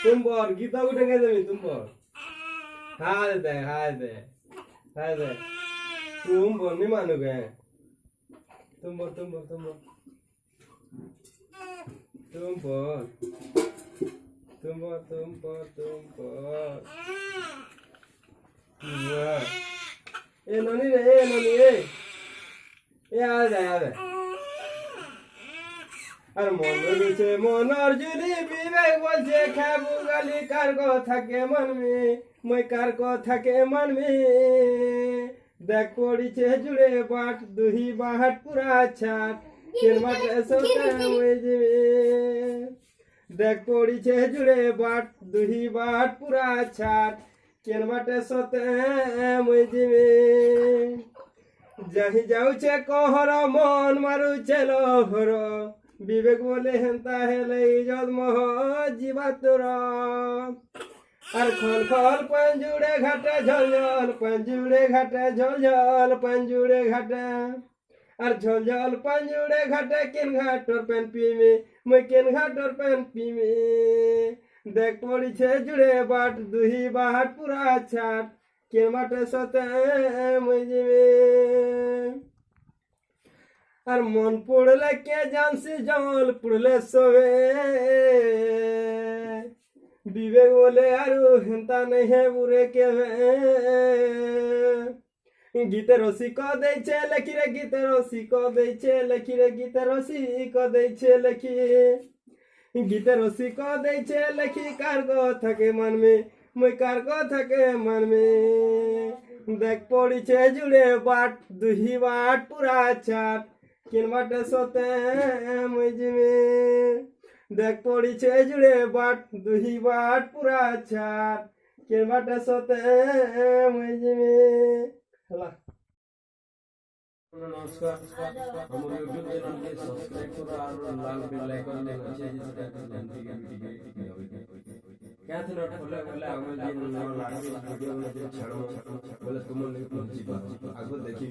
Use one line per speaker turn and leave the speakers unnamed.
तुम्बर गीता उठे गए जमी तुम्बर हाय दे तुम नहीं मानो गए तुम्बर ए ननी ए आ जाए আর মন রয়েছে মনর জুলি বিবেক বলছে খাবু গালি কার কথাকে মানবি মই কার কথাকে মানবি দেখ পড়িছে জুড়ে বাট দুহি বাহাট পুরা ছাট কেন বাটে সতে মই যাবে দেখ পড়িছে জুড়ে বাট দুহি বাহাট পুরা ছাট কেন বাটে সতে মই যাবে যাহি যাউছে কহর মন মারুছে লহর বিবেক বলে হেন্তা হেলে ইজত মহ জীবা তোর আর খল খল পঞ্জুড়ে ঘাটে ঝলঝল পঞ্জুড়ে ঘাটে ঝলঝল পঞ্জুড়ে ঘাটে আর ঝলঝল পঞ্জুড়ে ঘাটে কেন ঘাটর পেন পিমে মই কেন ঘাটর পেন পিমে দেখ পড়িছে জুড়ে বাট দুহি বাহাট পুরা ছাট কেন বাটে সতে মই যাবে আর মন পড়লে কে জানছি জল পড়লে সবে বিবেক বলে আরু হেন্তা নেই হে বুড়ে কে গীতে রসিক দেইছে লেখি রে গীতে রসিক দেইছে লেখি রে গীতে রসিক দেইছে লেখি গীতে রসিক দেইছে লেখি কার থাকে মানবে মই কার থাকে মানবে দেখ পড়িছে জুড়ে বাট দুহি বাট পুরা ছাট কেন বাটে সতে মই যাবে দেখ পড়িছে জুড়ে বাট দুহি বাট পুরা ছাট কেন বাটে সতে মই যাবে হলা নমস্কার আমার ইউটিউব চ্যানেলকে সাবস্ক্রাইব করো আর লাল বেল আইকন আছে যেটা क्या थे नोट बोले हम जे लास्ट वीडियो में छाड़ो बोले तुम लोग पहुंची आगो देखी